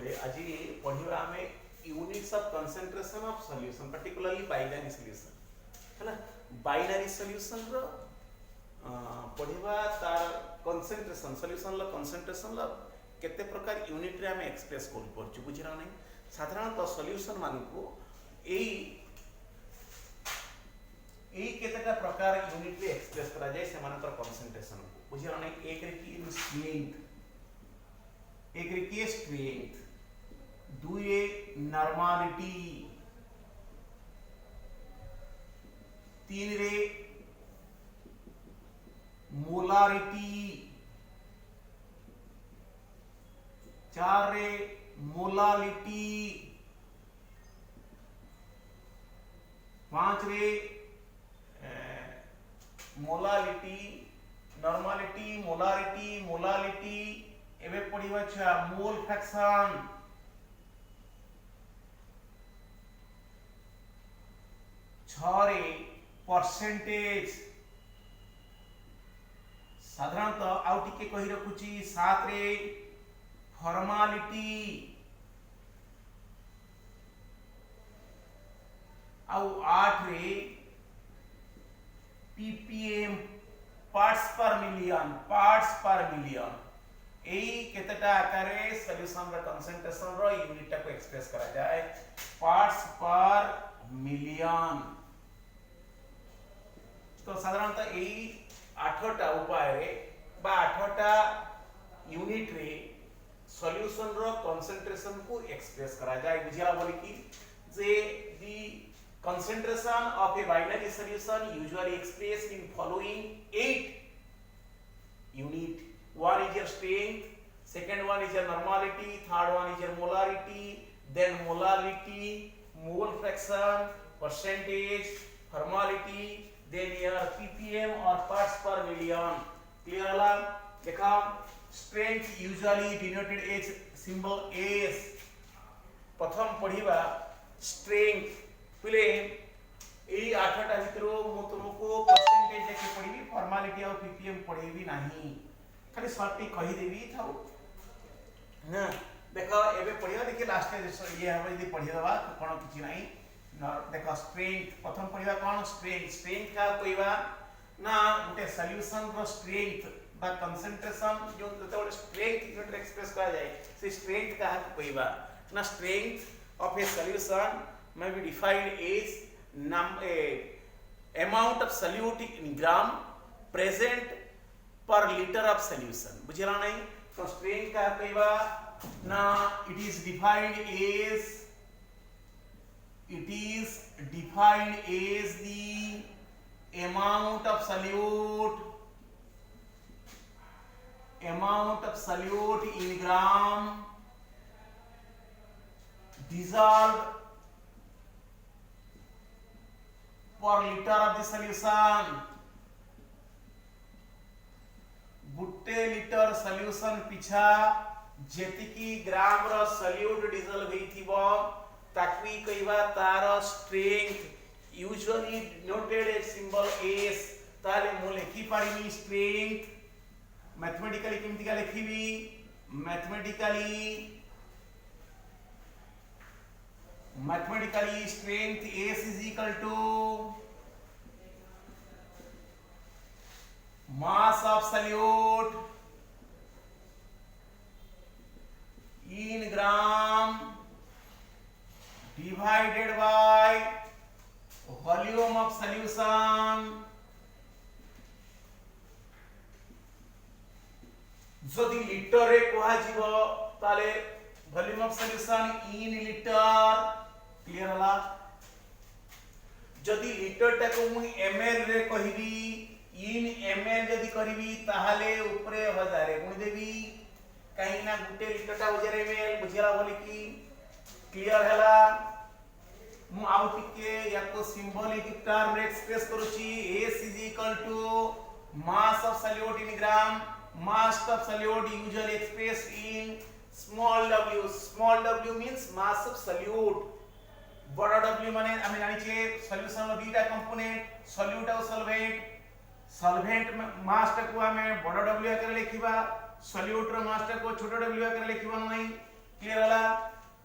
जे आज पढ़िबा हमें units of concentration of solution particularly binary solution है बाइनरी सॉल्यूशन रो पढ़िबा तार कंसंट्रेशन सॉल्यूशन लो कंसंट्रेशन लो केते प्रकार यूनिट रे हमें एक्सप्रेस कर परछु बुझिरा नै साधारणतः सॉल्यूशन मान को एई केतेटा प्रकार यूनिट रे एक्सप्रेस करा जाय से मानकर कंसंट्रेशन को बुझिरा नै एक रे की स्ट्रेंथ दुए नॉर्मालिटी तीन रे मोलारिटी चार रे मोलालिटी पांच रे मोलालिटी नॉर्मालिटी मोलालिटी एबे पढ़िबा छा मोल फ्रैक्शन छरे परसेंटेज साधारणतः आउ टिके कहि रखुची सात रे फॉर्मालिटी आउ आठ रे पीपीएम पार्ट्स पर मिलियन एई केतेटा आकारे सॉल्यूशन रे कंसंट्रेशन रो यूनिट को एक्सप्रेस करा जाए पार्ट्स पर मिलियन तो साधारणतः एई आठटा उपाय रे बा आठटा यूनिट रे सॉल्यूशन रो कंसंट्रेशन को एक्सप्रेस करा जाए बुझिया बोली कि जे दी concentration of a binary solution usually expressed in following 8 unit. One is your strength, second one is your normality, third one is your molarity, then molality, mole fraction, percentage, formality, then your ppm or parts per million. Clear hala? देखा strength usually denoted as symbol S. प्रथम पढ़िबा strength पहले एई आठटा भितरो मो तुमको percentage के पढ़िबी formality और ppm पढ़ेबी नाही खाली शॉर्ट कहि देबी थाउ ना देखो एबे पढ़िया देखि लास्ट ये हम यदि पढ़ि दबा तो कोन किछि नाही देखो स्ट्रेंथ प्रथम पढ़िबा कोन स्ट्रेंथ का कहबा ना उटे सॉल्यूशन रो स्ट्रेंथ बा कंसंट्रेशन जो जते स्ट्रेंथ यूनिट एक्सप्रेस करा जाय से स्ट्रेंथ का कहबा ना strength of A solution may be defined as amount of solute in gram present per liter of solution बुझला नहीं तो स्ट्रेंथ का कहबा ना it is defined as the amount of solute in gram dissolved per liter of the solution गुट्टे litre solution पिछा जेतिकी gram रो सॉल्यूट डिजॉल्व हेथिबो ताकवी कहबा तार strength usually denoted as symbol S ताले मु लिखि पारिनी स्ट्रेंथ मैथमेटिकली केमति का लिखिबी mathematically strength S is equal to mass of solute in gram divided by volume of solution जदि लीटर रे कोहा जीवो ताले volume of solution in litre clear होला जदि लीटर टा को मु ml रे कहिबी इन ml जदि करबी ताहाले ऊपरे 1000 रे गुण देबी काहे ना गुटे लीटर टा 1000 ml बुझिला बोली कि क्लियर होला मु आउ टिके याको सिंबॉलिक टर्म रे एक्सप्रेस करूची S is equal to mass of solute in gram mass of solute usually expressed in small w means mass of solute बड़ा w माने आमे जानि छे सॉल्यूशन रो दुटा कंपोनेंट सॉल्यूट और सॉल्वेंट मास को आमे बड़ा w आकर लिखिबा सॉल्यूट रो मास को छोटा w आकर लिखिबा नहीं क्लियर होला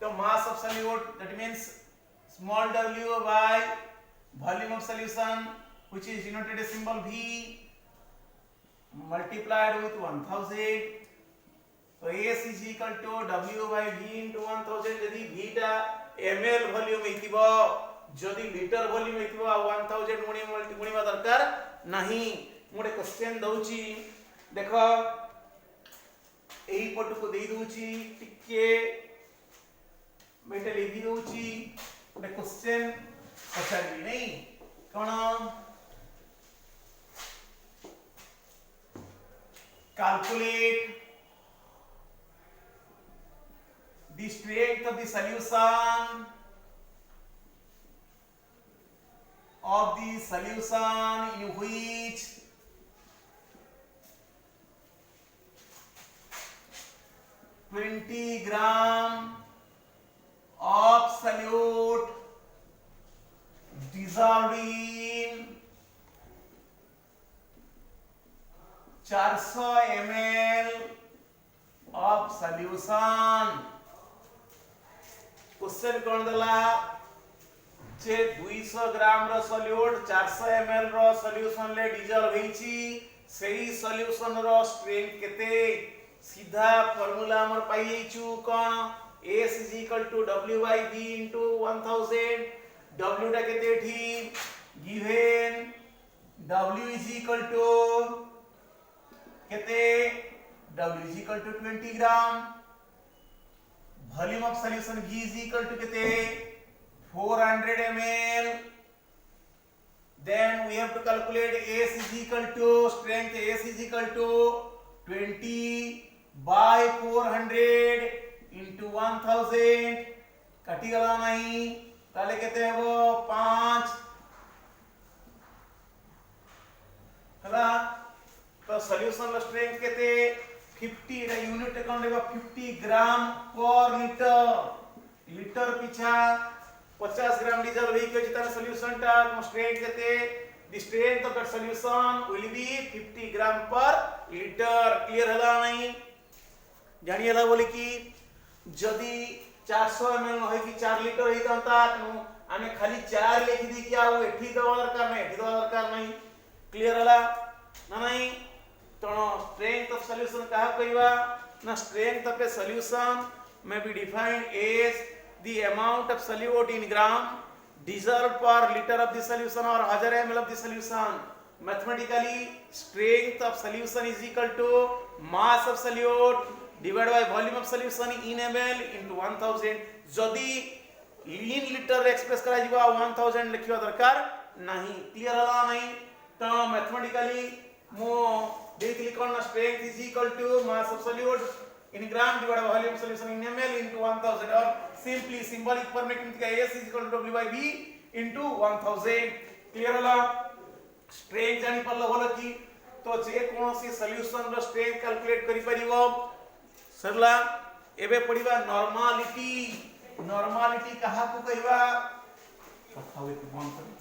तो mass of solute that means small w by volume of solution which is denoted as symbol V multiplied with 1000 तो S is equal to W by V into 1000 यदि V टा ml volume हेतिबो जदि litre volume हेतिबो 1000 गुणी दरकार नहीं मोटे question दउची देखो एही पट को देई दउची टिके बेटे लिखि दउची मोटे क्वेश्चन पछाडी नहीं कोन calculate the strength of the solution in which (20 gram of solute dissolved in 400 ml of solution question कोन दला जे 200 ग्राम रो सॉल्यूट 400 ml रो सॉल्यूशन ले डिजॉल्व हेची सेही सॉल्यूशन रो स्ट्रेंथ केते सीधा फार्मूला हमर पाई जेचू कोन S is equal to W by V into 1000 W टा केते ठी given W is equal to केते W is equal to 20 gram volume of solution V is equal to kete 400 ml then we have to calculate S is equal to strength S is equal to 20 by 400 into 1000 कटी गला नहीं ताले कहते हैं वो 5 हला तो सॉल्यूशन स्ट्रेंथ कहते 50 रा यूनिट अकाउंट लेबा 50 ग्राम पर लीटर लीटर पीछा 50 ग्राम डीजल वेही के तार सॉल्यूशन टा स्ट्रेंथ कहते the strength of that solution will be 50 ग्राम पर लीटर क्लियर हला नहीं जानी हला बोले कि जदी 400 ml होय कि 4 लीटर हेई तांता आमे खाली 4 लिखि दी कि आउ एठी दवा दरकार नहीं एठी दवा दरकार नहीं क्लियर हला ना नहीं तो strength of solution कहा कहवा ना strength of a solution may be defined as the amount of solute in gram dissolved per liter of the solution or 1000 ml of the solution mathematically strength of solution is equal to mass of solute divided by volume of solution in ml into 1000 जदी in liter express करा जीवा 1000 लिखियो दरकार नहीं clear होला नहीं तो mathematically मो देख लिखन strength is equal to mass of solute in gram divided by volume solution in ml into 1000 और simply symbolic form में कितना S is equal to W by V into 1000 clear होला strength जानि पल्ला होला कि तो जे कोनोसी सॉल्यूशन रो स्ट्रेंथ कैलकुलेट करि परिबो सरला एबे पडिबा नॉर्मालिटी कहा को कहबा कथा होय बंद कर